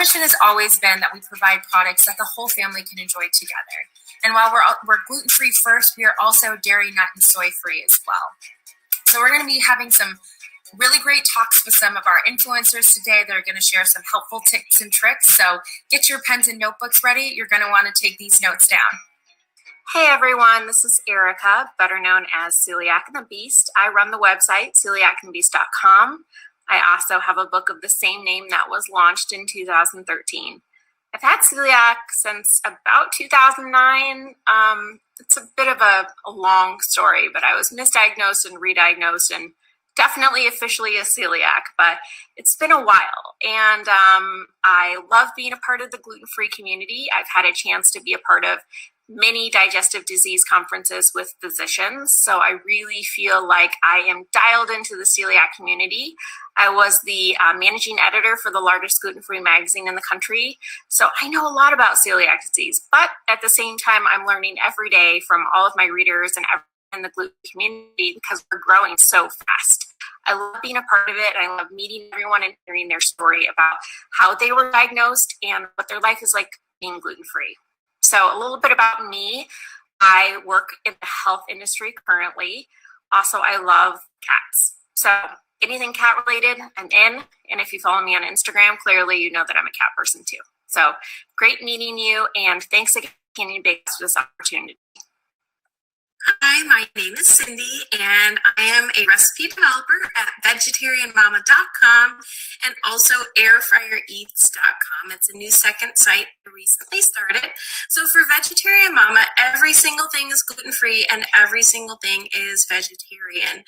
mission has always been that we provide products that the whole family can enjoy together. And while we're gluten-free first, we are also dairy, nut, and soy-free as well. So we're going to be having some really great talks with some of our influencers today. They're going to share some helpful tips and tricks. So get your pens and notebooks ready. You're going to want to take these notes down. Hey everyone, this is Erica, better known as Celiac and the Beast. I run the website, celiacandthebeast.com. I also have a book of the same name that was launched in 2013. I've had celiac since about 2009. It's a bit of a long story, but I was misdiagnosed and re-diagnosed and definitely officially a celiac, but it's been a while. And I love being a part of the gluten-free community. I've had a chance to be a part of many digestive disease conferences with physicians. So I really feel like I am dialed into the celiac community. I was the managing editor for the largest gluten-free magazine in the country. So I know a lot about celiac disease, but at the same time, I'm learning every day from all of my readers and everyone in the gluten community because we're growing so fast. I love being a part of it. I love meeting everyone and hearing their story about how they were diagnosed and what their life is like being gluten-free. So a little bit about me. I work in the health industry currently. Also, I love cats. So anything cat related, I'm in. And if you follow me on Instagram, clearly you know that I'm a cat person too. So great meeting you. And thanks again, Canyon Bakes, for this opportunity. Hi, my name is Cindy, and I am a recipe developer at vegetarianmama.com and also airfryereats.com. It's a new second site I recently started. So for Vegetarian Mama, every single thing is gluten-free and every single thing is vegetarian.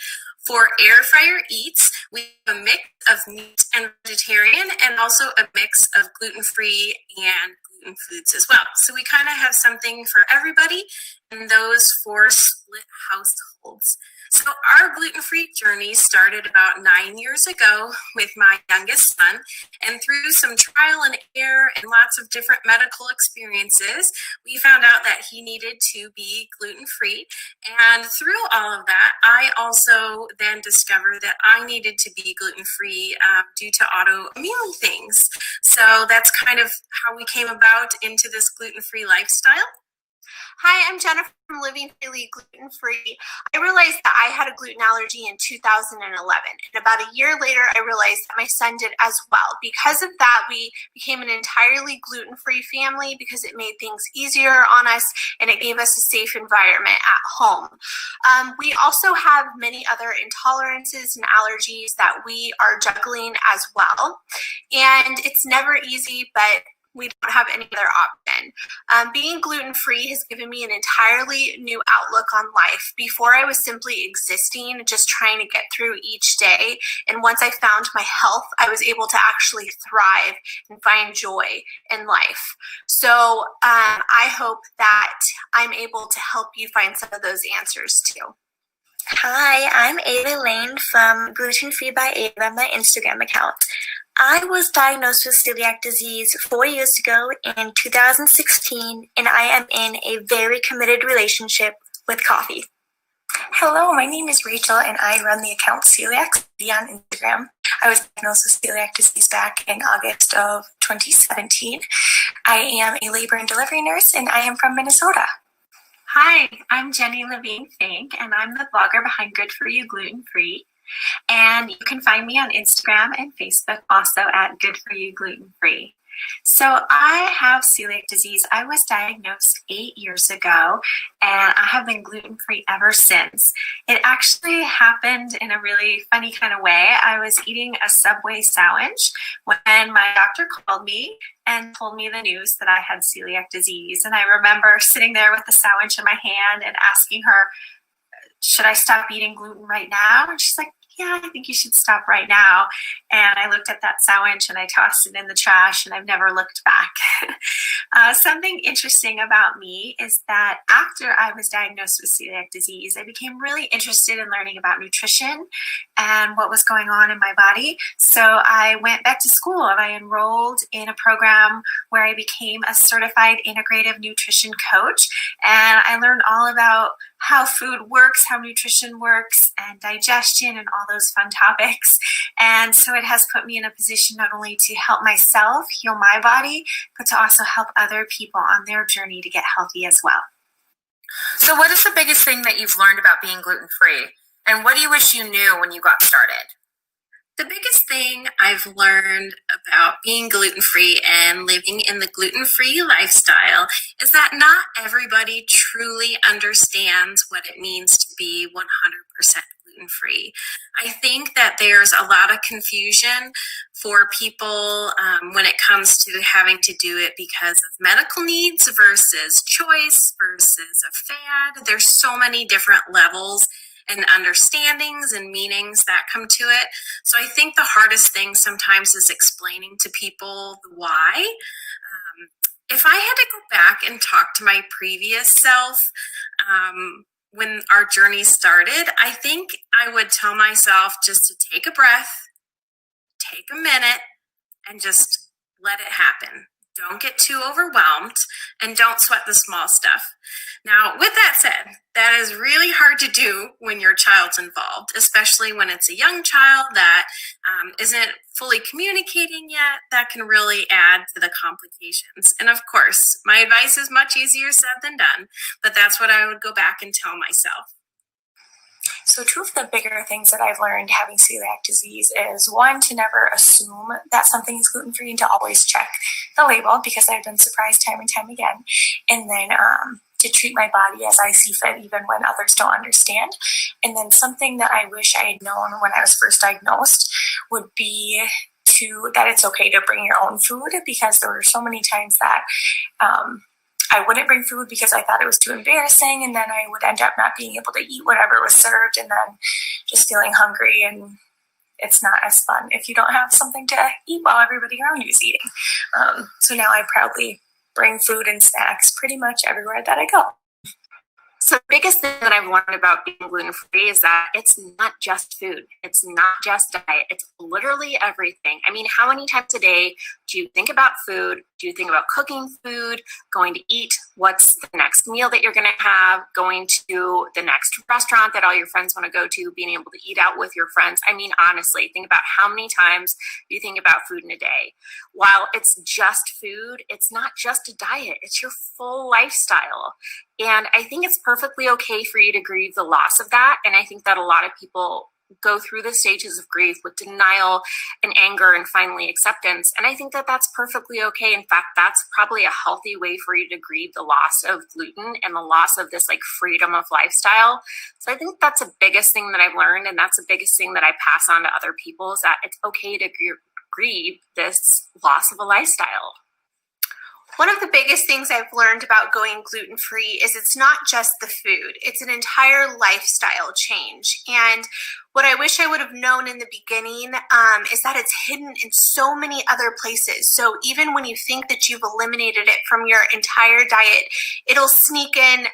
For Air Fryer Eats, we have a mix of meat and vegetarian and also a mix of gluten-free and gluten foods as well. So we kind of have something for everybody in those 4 split households. So our gluten-free journey started about 9 years ago with my youngest son, and through some trial and error and lots of different medical experiences, we found out that he needed to be gluten-free. And through all of that, I also then discovered that I needed to be gluten-free due to autoimmune things. So that's kind of how we came about into this gluten-free lifestyle. Hi, I'm Jennifer from Living Freely Gluten-Free. I realized that I had a gluten allergy in 2011. And about a year later, I realized that my son did as well. Because of that, we became an entirely gluten-free family because it made things easier on us and it gave us a safe environment at home. We also have many other intolerances and allergies that we are juggling as well. And it's never easy, but we don't have any other option. Being gluten-free has given me an entirely new outlook on life. Before, I was simply existing, just trying to get through each day. And once I found my health, I was able to actually thrive and find joy in life. So I hope that I'm able to help you find some of those answers too. Hi, I'm Ava Lane from Gluten-Free by Ava, my Instagram account. I was diagnosed with celiac disease 4 years ago in 2016, and I am in a very committed relationship with coffee. Hello, my name is Rachel, and I run the account Celiac on Instagram. I was diagnosed with celiac disease back in August of 2017. I am a labor and delivery nurse, and I am from Minnesota. Hi, I'm Jenny Levine-Fink, and I'm the blogger behind Good For You Gluten-Free. And you can find me on Instagram and Facebook also at Good For You Gluten-Free. So I have celiac disease. I was diagnosed 8 years ago, and I have been gluten-free ever since. It actually happened in a really funny kind of way. I was eating a Subway sandwich when my doctor called me and told me the news that I had celiac disease. And I remember sitting there with the sandwich in my hand and asking her, should I stop eating gluten right now? And she's like, yeah, I think you should stop right now. And I looked at that sandwich and I tossed it in the trash and I've never looked back. Something interesting about me is that after I was diagnosed with celiac disease, I became really interested in learning about nutrition and what was going on in my body. So I went back to school and I enrolled in a program where I became a certified integrative nutrition coach. And I learned all about how food works, how nutrition works, and digestion, and all those fun topics. And so it has put me in a position not only to help myself heal my body, but to also help other people on their journey to get healthy as well. So what is the biggest thing that you've learned about being gluten-free? And what do you wish you knew when you got started? The biggest thing I've learned about being gluten-free and living in the gluten-free lifestyle is that not everybody truly understands what it means to be 100% gluten-free. I think that there's a lot of confusion for people when it comes to having to do it because of medical needs versus choice versus a fad. There's so many different levels and understandings and meanings that come to it. So I think the hardest thing sometimes is explaining to people the why. If I had to go back and talk to my previous self when our journey started, I think I would tell myself just to take a breath, take a minute, and just let it happen. Don't get too overwhelmed and don't sweat the small stuff. Now, with that said, that is really hard to do when your child's involved, especially when it's a young child that isn't fully communicating yet. That can really add to the complications. And of course, my advice is much easier said than done, but that's what I would go back and tell myself. So two of the bigger things that I've learned having celiac disease is, one, to never assume that something is gluten-free and to always check the label, because I've been surprised time and time again. And then to treat my body as I see fit, even when others don't understand. And then something that I wish I had known when I was first diagnosed would be that it's okay to bring your own food, because there were so many times that I wouldn't bring food because I thought it was too embarrassing, and then I would end up not being able to eat whatever was served, and then just feeling hungry, and it's not as fun if you don't have something to eat while everybody around you is eating. So now I proudly bring food and snacks pretty much everywhere that I go. So the biggest thing that I've learned about being gluten-free is that it's not just food. It's not just diet. It's literally everything. I mean, how many times a day do you think about food? Do you think about cooking food, going to eat? What's the next meal that you're going to have? Going to the next restaurant that all your friends want to go to, being able to eat out with your friends? I mean, honestly, think about how many times you think about food in a day. While it's just food, it's not just a diet. It's your full lifestyle. And I think it's perfectly okay for you to grieve the loss of that. And I think that a lot of people go through the stages of grief with denial and anger and finally acceptance. And I think that that's perfectly okay. In fact, that's probably a healthy way for you to grieve the loss of gluten and the loss of this like freedom of lifestyle. So I think that's the biggest thing that I've learned. And that's the biggest thing that I pass on to other people, is that it's okay to grieve this loss of a lifestyle. One of the biggest things I've learned about going gluten-free is it's not just the food. It's an entire lifestyle change. And what I wish I would have known in the beginning is that it's hidden in so many other places. So even when you think that you've eliminated it from your entire diet, it'll sneak in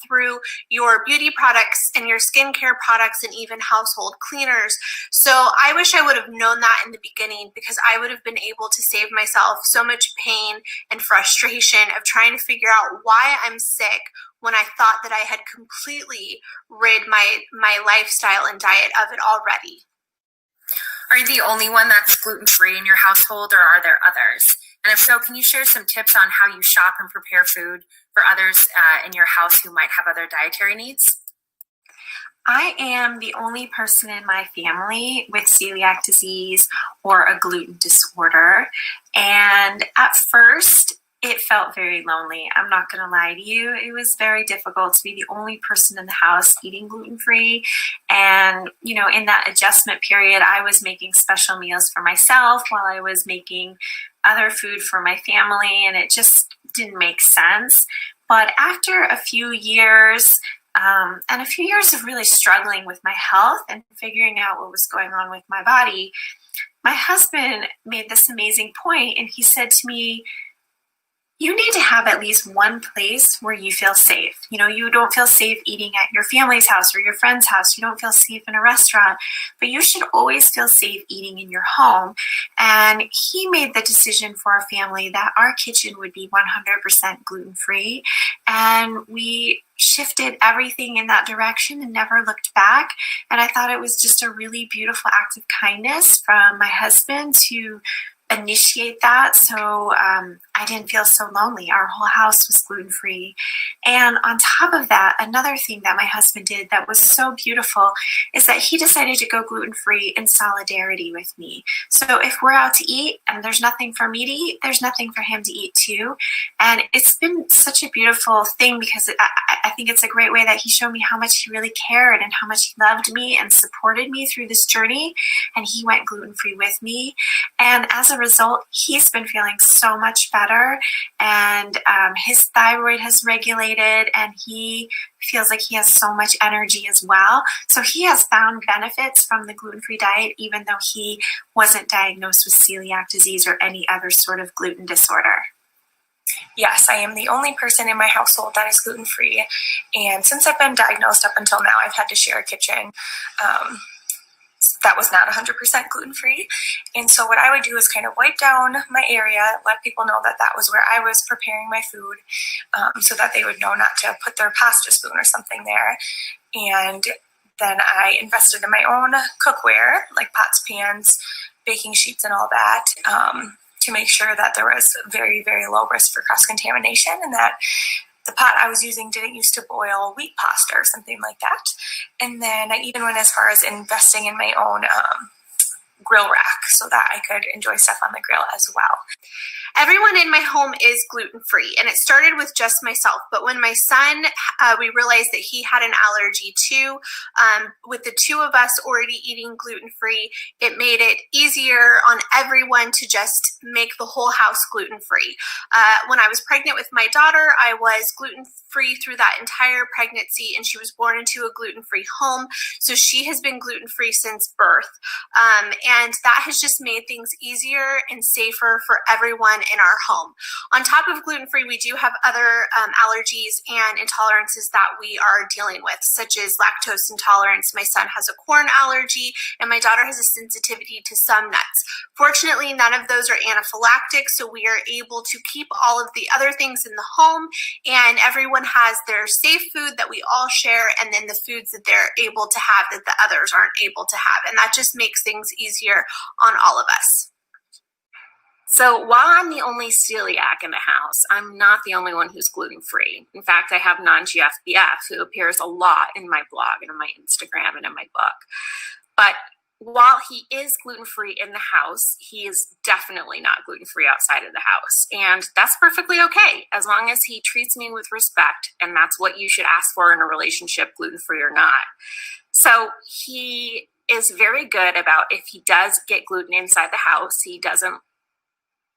through your beauty products and your skincare products and even household cleaners. So I wish I would have known that in the beginning, because I would have been able to save myself so much pain and frustration of trying to figure out why I'm sick, when I thought that I had completely rid my lifestyle and diet of it already. Are you the only one that's gluten-free in your household, or are there others? And if so, can you share some tips on how you shop and prepare food for others in your house who might have other dietary needs? I am the only person in my family with celiac disease or a gluten disorder. And at first, it felt very lonely. I'm not going to lie to you. It was very difficult to be the only person in the house eating gluten-free. And, you know, in that adjustment period, I was making special meals for myself while I was making other food for my family, and it just didn't make sense. But after a few years, and a few years of really struggling with my health and figuring out what was going on with my body, my husband made this amazing point, and he said to me, You need to have at least one place where you feel safe. You don't feel safe eating at your family's house or your friend's house. You don't feel safe in a restaurant, but you should always feel safe eating in your home. And he made the decision for our family that our kitchen would be 100% gluten-free. And we shifted everything in that direction and never looked back. And I thought it was just a really beautiful act of kindness from my husband to initiate that, so I didn't feel so lonely. Our whole house was gluten-free. And on top of that, another thing that my husband did that was so beautiful is that he decided to go gluten-free in solidarity with me. So if we're out to eat and there's nothing for me to eat, there's nothing for him to eat too. And it's been such a beautiful thing because I think it's a great way that he showed me how much he really cared and how much he loved me and supported me through this journey. And he went gluten-free with me. And as a result, he's been feeling so much better, and his thyroid has regulated, and he feels like he has so much energy as well. So he has found benefits from the gluten-free diet, even though he wasn't diagnosed with celiac disease or any other sort of gluten disorder. Yes, I am the only person in my household that is gluten-free, and since I've been diagnosed up until now, I've had to share a kitchen. That was not 100% gluten-free. And so what I would do is kind of wipe down my area, let people know that that was where I was preparing my food, so that they would know not to put their pasta spoon or something there. And then I invested in my own cookware, like pots, pans, baking sheets, and all that, to make sure that there was very, very low risk for cross-contamination, and that the pot I was using didn't use to boil wheat pasta or something like that. And then I even went as far as investing in my own grill rack so that I could enjoy stuff on the grill as well. Everyone in my home is gluten-free, and it started with just myself. But when my son, we realized that he had an allergy too, with the two of us already eating gluten-free, it made it easier on everyone to just make the whole house gluten-free. When I was pregnant with my daughter, I was gluten-free through that entire pregnancy, and she was born into a gluten-free home. So she has been gluten-free since birth. And that has just made things easier and safer for everyone in our home. On top of gluten-free, we do have other allergies and intolerances that we are dealing with, such as lactose intolerance. My son has a corn allergy, and my daughter has a sensitivity to some nuts. Fortunately, none of those are anaphylactic, so we are able to keep all of the other things in the home, and everyone has their safe food that we all share, and then the foods that they're able to have that the others aren't able to have. And that just makes things easier on all of us. So while I'm the only celiac in the house, I'm not the only one who's gluten-free. In fact, I have non-GFBF, who appears a lot in my blog and in my Instagram and in my book. But while he is gluten-free in the house, he is definitely not gluten-free outside of the house. And that's perfectly okay, as long as he treats me with respect, and that's what you should ask for in a relationship, gluten-free or not. So he is very good about, if he does get gluten inside the house, he doesn't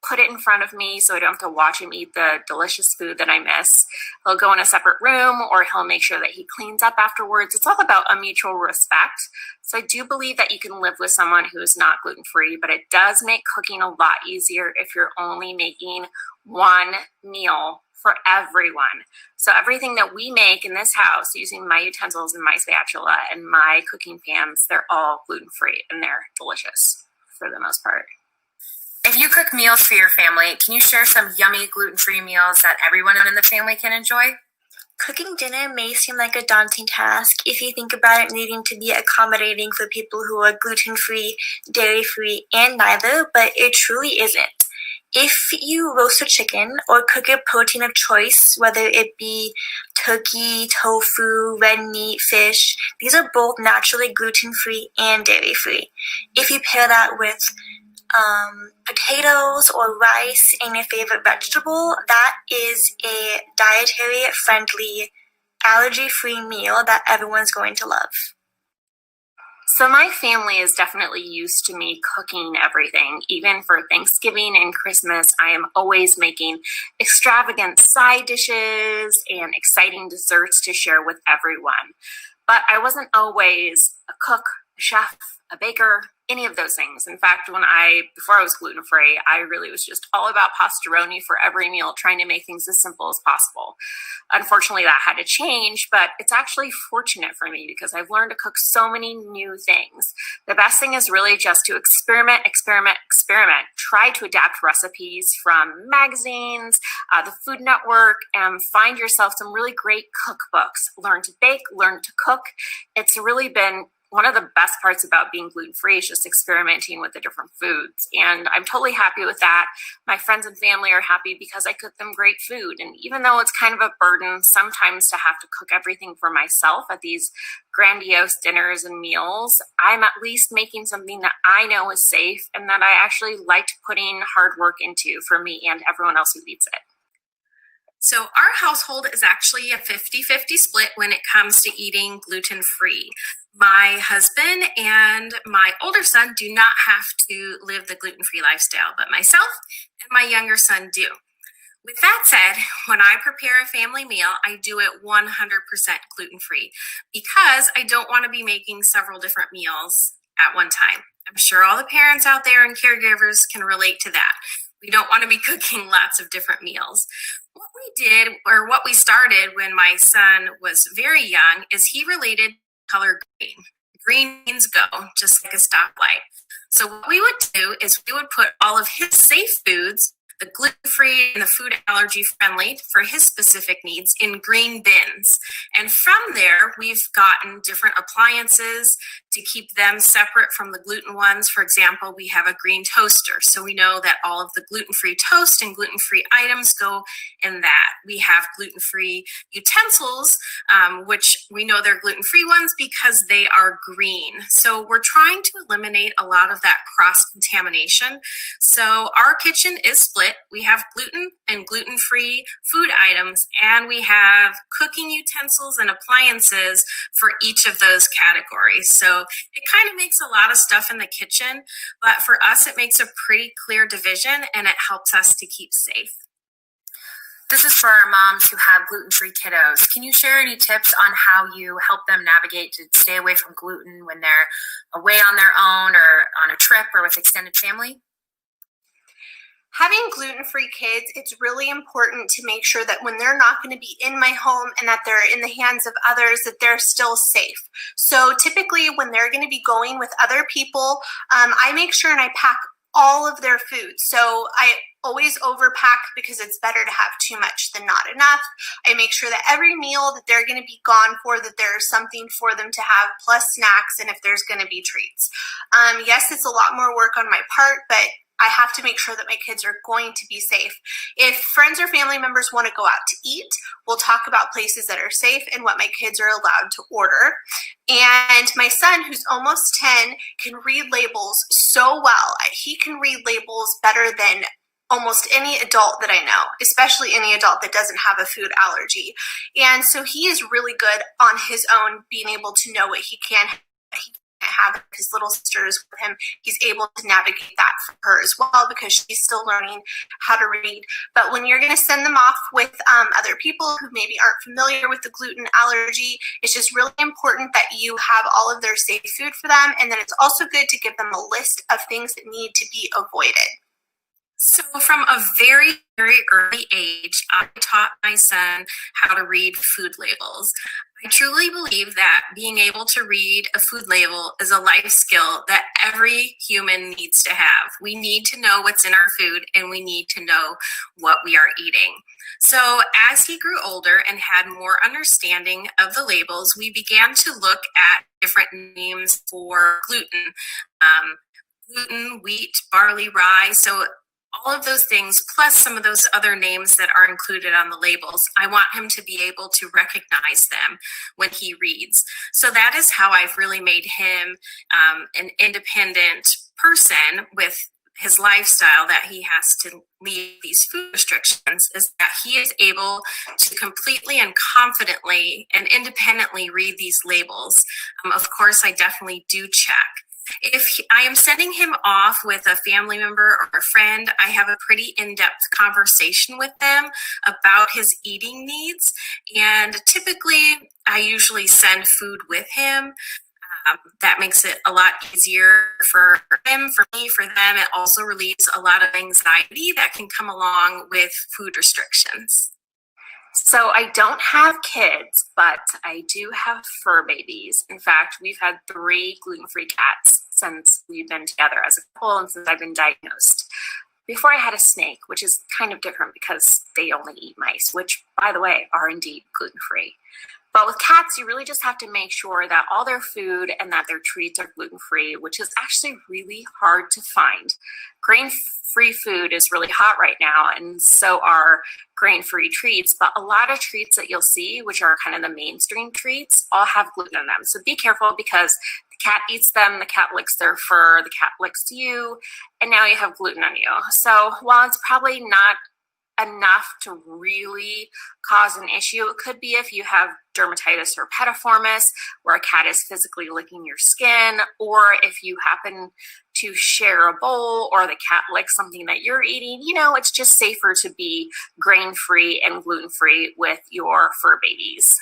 put it in front of me so I don't have to watch him eat the delicious food that I miss. He'll go in a separate room, or he'll make sure that he cleans up afterwards. It's all about a mutual respect. So I do believe that you can live with someone who is not gluten-free, but it does make cooking a lot easier if you're only making one meal for everyone. So everything that we make in this house using my utensils and my spatula and my cooking pans, they're all gluten-free and they're delicious for the most part. If you cook meals for your family, can you share some yummy gluten-free meals that everyone in the family can enjoy? Cooking dinner may seem like a daunting task if you think about it needing to be accommodating for people who are gluten-free, dairy-free, and neither, but it truly isn't. If you roast a chicken or cook a protein of choice, whether it be turkey, tofu, red meat, fish, these are both naturally gluten-free and dairy-free. If you pair that with potatoes or rice and your favorite vegetable, that is a dietary friendly, allergy-free meal that everyone's going to love. So my family is definitely used to me cooking everything. Even for Thanksgiving and Christmas, I am always making extravagant side dishes and exciting desserts to share with everyone. But I wasn't always a cook, a chef, a baker, any of those things. In fact, before I was gluten-free, I really was just all about pastaroni for every meal, trying to make things as simple as possible. Unfortunately, that had to change, but it's actually fortunate for me because I've learned to cook so many new things. The best thing is really just to experiment. Try to adapt recipes from magazines, the Food Network, and find yourself some really great cookbooks. Learn to bake, learn to cook. It's really been one of the best parts about being gluten-free is just experimenting with the different foods. And I'm totally happy with that. My friends and family are happy because I cook them great food. And even though it's kind of a burden sometimes to have to cook everything for myself at these grandiose dinners and meals, I'm at least making something that I know is safe and that I actually liked putting hard work into for me and everyone else who eats it. So our household is actually a 50-50 split when it comes to eating gluten-free. My husband and my older son do not have to live the gluten-free lifestyle, but myself and my younger son do. With that said, when I prepare a family meal, I do it 100% gluten-free because I don't want to be making several different meals at one time. I'm sure all the parents out there and caregivers can relate to that. We don't want to be cooking lots of different meals. What we started when my son was very young is he related color green. Green means go, just like a stoplight. So what we would do is we would put all of his safe foods, the gluten-free and the food allergy friendly for his specific needs, in green bins. And from there, we've gotten different appliances to keep them separate from the gluten ones. For example, we have a green toaster. So we know that all of the gluten-free toast and gluten-free items go in that. We have gluten-free utensils, which we know they're gluten-free ones because they are green. So we're trying to eliminate a lot of that cross-contamination. So our kitchen is split. We have gluten and gluten-free food items, and we have cooking utensils and appliances for each of those categories. So it kind of makes a lot of stuff in the kitchen, but for us, it makes a pretty clear division and it helps us to keep safe. This is for our moms who have gluten-free kiddos. Can you share any tips on how you help them navigate to stay away from gluten when they're away on their own or on a trip or with extended family? Having gluten-free kids, it's really important to make sure that when they're not going to be in my home and that they're in the hands of others, that they're still safe. So typically when they're going to be going with other people, I make sure and I pack all of their food. So I always overpack because it's better to have too much than not enough. I make sure that every meal that they're going to be gone for, that there's something for them to have, plus snacks, and if there's going to be treats. Yes, it's a lot more work on my part, but I have to make sure that my kids are going to be safe. If friends or family members want to go out to eat, we'll talk about places that are safe and what my kids are allowed to order. And my son, who's almost 10, can read labels so well. He can read labels better than almost any adult that I know, especially any adult that doesn't have a food allergy. And so he is really good on his own, being able to know what he can have. His little sister is with him. He's able to navigate that for her as well because she's still learning how to read. But when you're going to send them off with other people who maybe aren't familiar with the gluten allergy, it's just really important that you have all of their safe food for them. And then it's also good to give them a list of things that need to be avoided. So from a very, very early age, I taught my son how to read food labels. I truly believe that being able to read a food label is a life skill that every human needs to have. We need to know what's in our food and we need to know what we are eating. So as he grew older and had more understanding of the labels, we began to look at different names for gluten. Gluten, wheat, barley, rye. So all of those things, plus some of those other names that are included on the labels, I want him to be able to recognize them when he reads. So that is how I've really made him an independent person with his lifestyle, that he has to leave these food restrictions, is that he is able to completely and confidently and independently read these labels. Of course, I definitely do check. If I am sending him off with a family member or a friend, I have a pretty in-depth conversation with them about his eating needs. And typically, I usually send food with him. That makes it a lot easier for him, for me, for them. It also relieves a lot of anxiety that can come along with food restrictions. So I don't have kids, but I do have fur babies. In fact, we've had 3 gluten-free cats since we've been together as a couple and since I've been diagnosed. Before I had a snake, which is kind of different because they only eat mice, which, by the way, are indeed gluten-free. But with cats, you really just have to make sure that all their food and that their treats are gluten-free, which is actually really hard to find. Grain-free food is really hot right now, and so are grain-free treats. But a lot of treats that you'll see, which are kind of the mainstream treats, all have gluten in them. So be careful because the cat eats them, the cat licks their fur, the cat licks you, and now you have gluten on you. So while it's probably not enough to really cause an issue, it could be if you have dermatitis or pediformis, where a cat is physically licking your skin, or if you happen to share a bowl or the cat licks something that you're eating. It's just safer to be grain-free and gluten-free with your fur babies.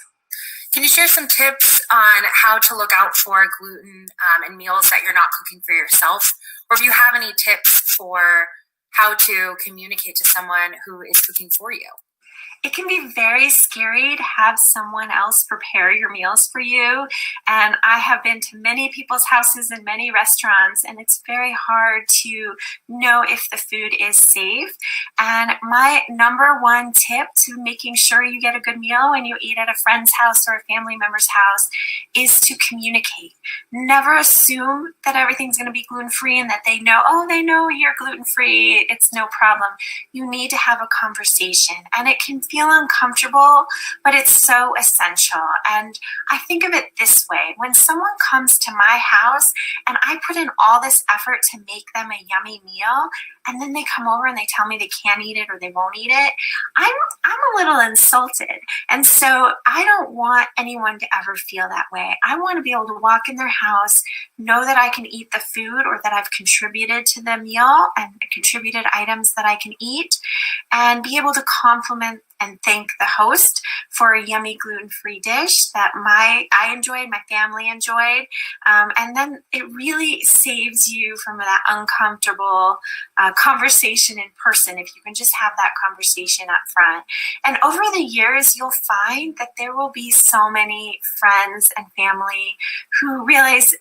Can you share some tips on how to look out for gluten in meals that you're not cooking for yourself? Or if you have any tips for how to communicate to someone who is cooking for you? It can be very scary to have someone else prepare your meals for you. And I have been to many people's houses and many restaurants, and it's very hard to know if the food is safe. And my number one tip to making sure you get a good meal when you eat at a friend's house or a family member's house is to communicate. Never assume that everything's going to be gluten-free and that they know you're gluten-free. It's no problem. You need to have a conversation, and it can feel uncomfortable, but it's so essential. And I think of it this way: when someone comes to my house and I put in all this effort to make them a yummy meal, and then they come over and they tell me they can't eat it or they won't eat it, I'm a little insulted. And so I don't want anyone to ever feel that way. I want to be able to walk in their house, know that I can eat the food or that I've contributed to the meal and contributed items that I can eat, and be able to compliment and thank the host for a yummy gluten-free dish that I enjoyed, my family enjoyed. And then it really saves you from that uncomfortable conversation in person if you can just have that conversation up front. And over the years, you'll find that there will be so many friends and family who realize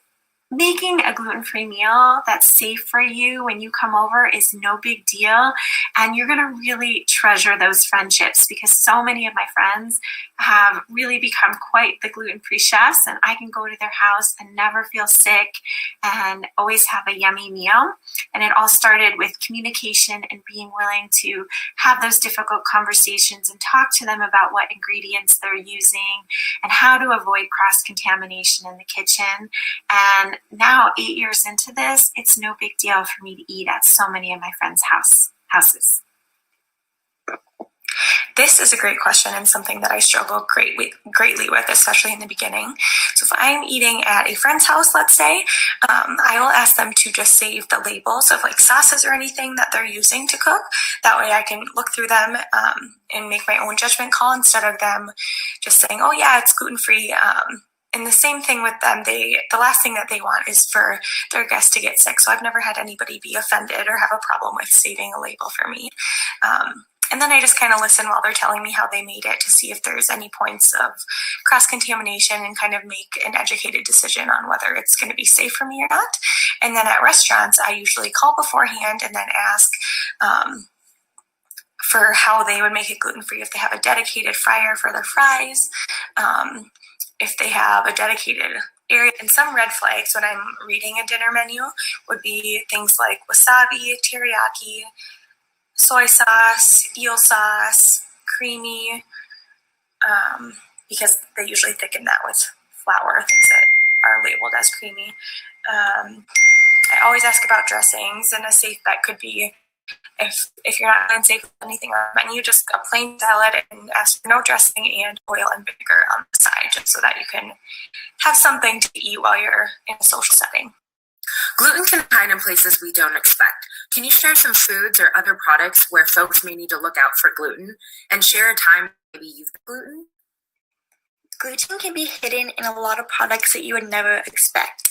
making a gluten-free meal that's safe for you when you come over is no big deal. And you're going to really treasure those friendships, because so many of my friends have really become quite the gluten-free chefs, and I can go to their house and never feel sick and always have a yummy meal. And it all started with communication and being willing to have those difficult conversations and talk to them about what ingredients they're using and how to avoid cross-contamination in the kitchen. And now, 8 years into this, it's no big deal for me to eat at so many of my friends' houses. This is a great question and something that I struggle greatly with, especially in the beginning. So if I'm eating at a friend's house, let's say, I will ask them to just save the labels of like sauces or anything that they're using to cook. That way I can look through them and make my own judgment call instead of them just saying, oh yeah, it's gluten-free. And the same thing with them, the last thing that they want is for their guests to get sick. So I've never had anybody be offended or have a problem with saving a label for me. And then I just kind of listen while they're telling me how they made it to see if there's any points of cross-contamination and kind of make an educated decision on whether it's going to be safe for me or not. And then at restaurants, I usually call beforehand and then ask for how they would make it gluten-free, if they have a dedicated fryer for their fries, if they have a dedicated area. And some red flags when I'm reading a dinner menu would be things like wasabi, teriyaki, soy sauce, eel sauce, creamy, because they usually thicken that with flour, things that are labeled as creamy. I always ask about dressings, and a safe bet could be if you're not safe with anything on the menu, just a plain salad and ask for no dressing and oil and vinegar on the side, just so that you can have something to eat while you're in a social setting. Gluten can hide in places we don't expect. Can you share some foods or other products where folks may need to look out for gluten, and share a time maybe you've gluten? Gluten can be hidden in a lot of products that you would never expect.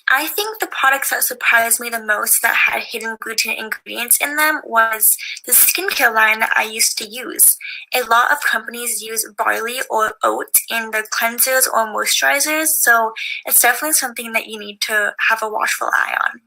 I think the products that surprised me the most that had hidden gluten ingredients in them was the skincare line that I used to use. A lot of companies use barley or oat in their cleansers or moisturizers, so it's definitely something that you need to have a watchful eye on.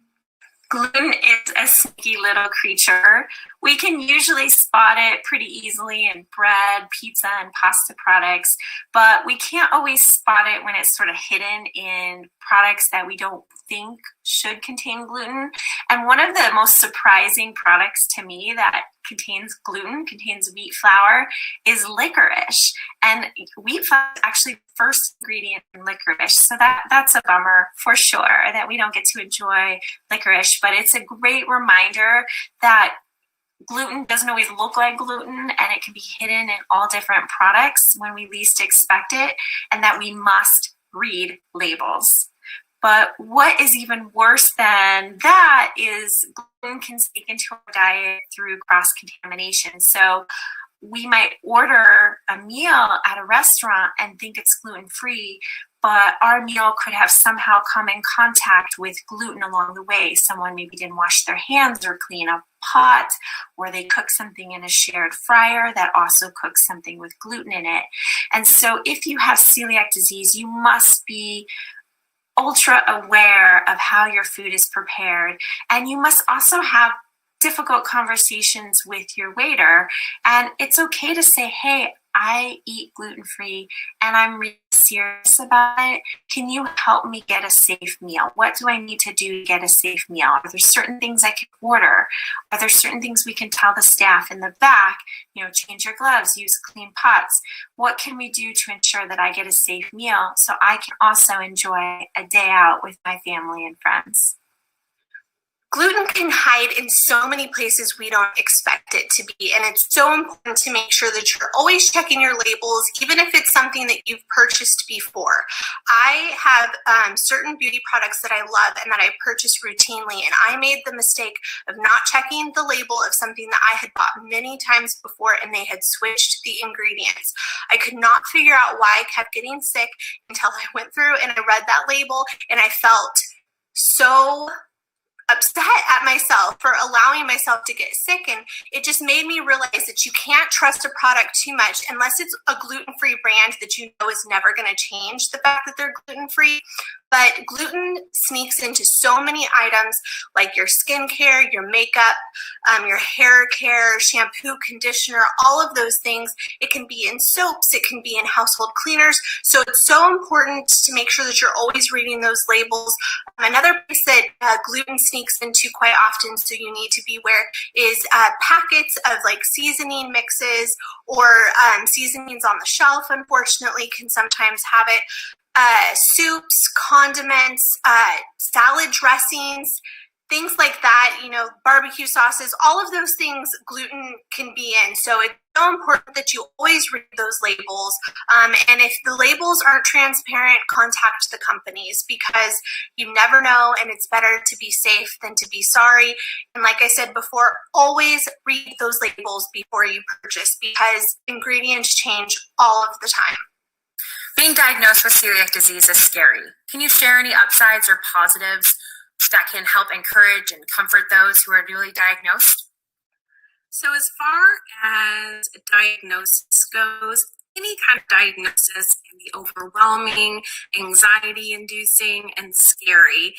Gluten is a sneaky little creature. We can usually spot it pretty easily in bread, pizza, and pasta products, but we can't always spot it when it's sort of hidden in products that we don't think should contain gluten. And one of the most surprising products to me that contains wheat flour, is licorice. And wheat flour is actually the first ingredient in licorice. So that's a bummer for sure that we don't get to enjoy licorice, but it's a great reminder that gluten doesn't always look like gluten, and it can be hidden in all different products when we least expect it, and that we must read labels. But what is even worse than that is gluten can sneak into our diet through cross-contamination. So we might order a meal at a restaurant and think it's gluten-free, but our meal could have somehow come in contact with gluten along the way. Someone maybe didn't wash their hands or clean a pot, or they cook something in a shared fryer that also cooks something with gluten in it. And so if you have celiac disease, you must be ultra aware of how your food is prepared. And you must also have difficult conversations with your waiter. And it's okay to say, hey, I eat gluten-free and I'm really serious about it. Can you help me get a safe meal? What do I need to do to get a safe meal? Are there certain things I can order? Are there certain things we can tell the staff in the back, change your gloves, use clean pots? What can we do to ensure that I get a safe meal so I can also enjoy a day out with my family and friends? Gluten can hide in so many places we don't expect it to be, and it's so important to make sure that you're always checking your labels, even if it's something that you've purchased before. I have certain beauty products that I love and that I purchase routinely, and I made the mistake of not checking the label of something that I had bought many times before, and they had switched the ingredients. I could not figure out why I kept getting sick until I went through and I read that label, and I felt so upset at myself for allowing myself to get sick, and it just made me realize that you can't trust a product too much unless it's a gluten-free brand that you know is never going to change the fact that they're gluten-free. But gluten sneaks into so many items like your skincare, your makeup, your hair care, shampoo, conditioner, all of those things. It can be in soaps, it can be in household cleaners. So it's so important to make sure that you're always reading those labels. Another place that gluten sneaks into quite often, so you need to be aware, is packets of like seasoning mixes or seasonings on the shelf, unfortunately, can sometimes have it. Soups, condiments, salad dressings, things like that, barbecue sauces, all of those things gluten can be in. So it's so important that you always read those labels. And if the labels aren't transparent, contact the companies, because you never know, and it's better to be safe than to be sorry. And like I said before, always read those labels before you purchase, because ingredients change all of the time. Being diagnosed with celiac disease is scary. Can you share any upsides or positives that can help encourage and comfort those who are newly diagnosed? So as far as diagnosis goes, any kind of diagnosis can be overwhelming, anxiety-inducing, and scary.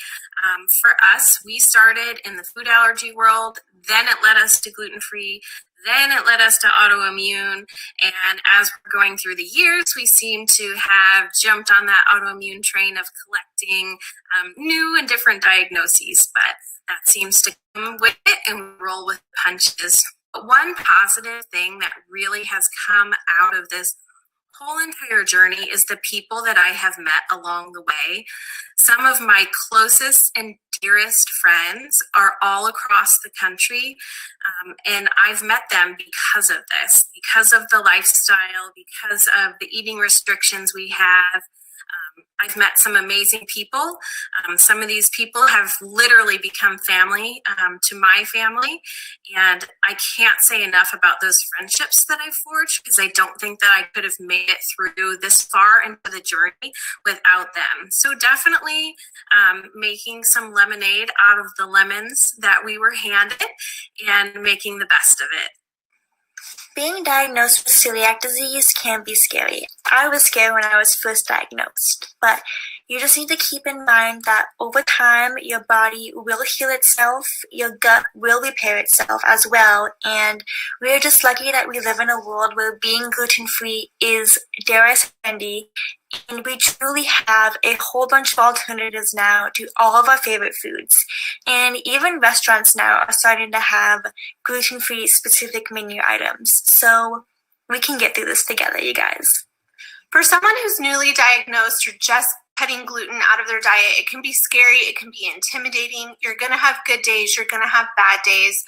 For us, we started in the food allergy world, then it led us to gluten-free, then it led us to autoimmune, and as we're going through the years, we seem to have jumped on that autoimmune train of collecting new and different diagnoses, but that seems to come with it, and we roll with the punches. But one positive thing that really has come out of this whole entire journey is the people that I have met along the way. Some of my closest and dearest friends are all across the country, and I've met them because of this, because of the lifestyle, because of the eating restrictions we have. I've met some amazing people. Some of these people have literally become family to my family. And I can't say enough about those friendships that I've forged, because I don't think that I could have made it through this far into the journey without them. So definitely making some lemonade out of the lemons that we were handed and making the best of it. Being diagnosed with celiac disease can be scary. I was scared when I was first diagnosed, but you just need to keep in mind that over time, your body will heal itself, your gut will repair itself as well, and we're just lucky that we live in a world where being gluten-free is, dare I say, trendy, and we truly have a whole bunch of alternatives now to all of our favorite foods. And even restaurants now are starting to have gluten-free specific menu items. So we can get through this together, you guys. For someone who's newly diagnosed or just cutting gluten out of their diet, it can be scary, it can be intimidating. You're going to have good days, you're going to have bad days,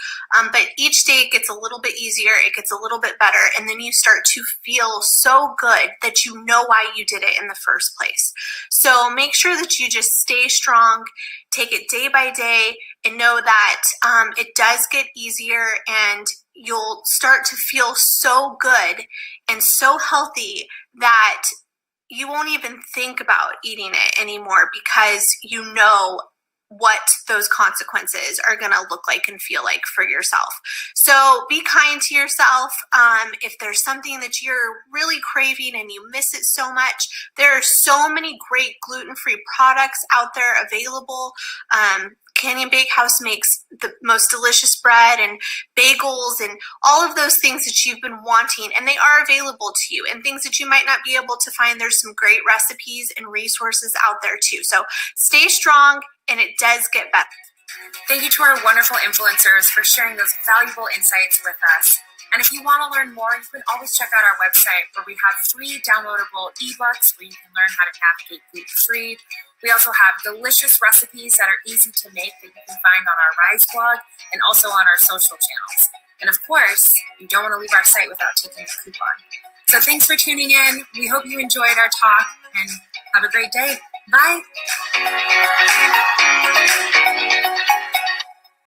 but each day it gets a little bit easier, it gets a little bit better, and then you start to feel so good that you know why you did it in the first place. So make sure that you just stay strong, take it day by day, and know that it does get easier, and you'll start to feel so good and so healthy that you won't even think about eating it anymore, because you know what those consequences are going to look like and feel like for yourself. So be kind to yourself. If there's something that you're really craving and you miss it so much, there are so many great gluten-free products out there available. Canyon Bakehouse makes the most delicious bread and bagels and all of those things that you've been wanting, and they are available to you. And things that you might not be able to find, there's some great recipes and resources out there too. So stay strong, and it does get better. Thank you to our wonderful influencers for sharing those valuable insights with us. And if you want to learn more, you can always check out our website, where we have free downloadable ebooks where you can learn how to navigate gluten-free. We also have delicious recipes that are easy to make that you can find on our Rise blog and also on our social channels. And of course, you don't want to leave our site without taking a coupon. So thanks for tuning in. We hope you enjoyed our talk, and have a great day. Bye.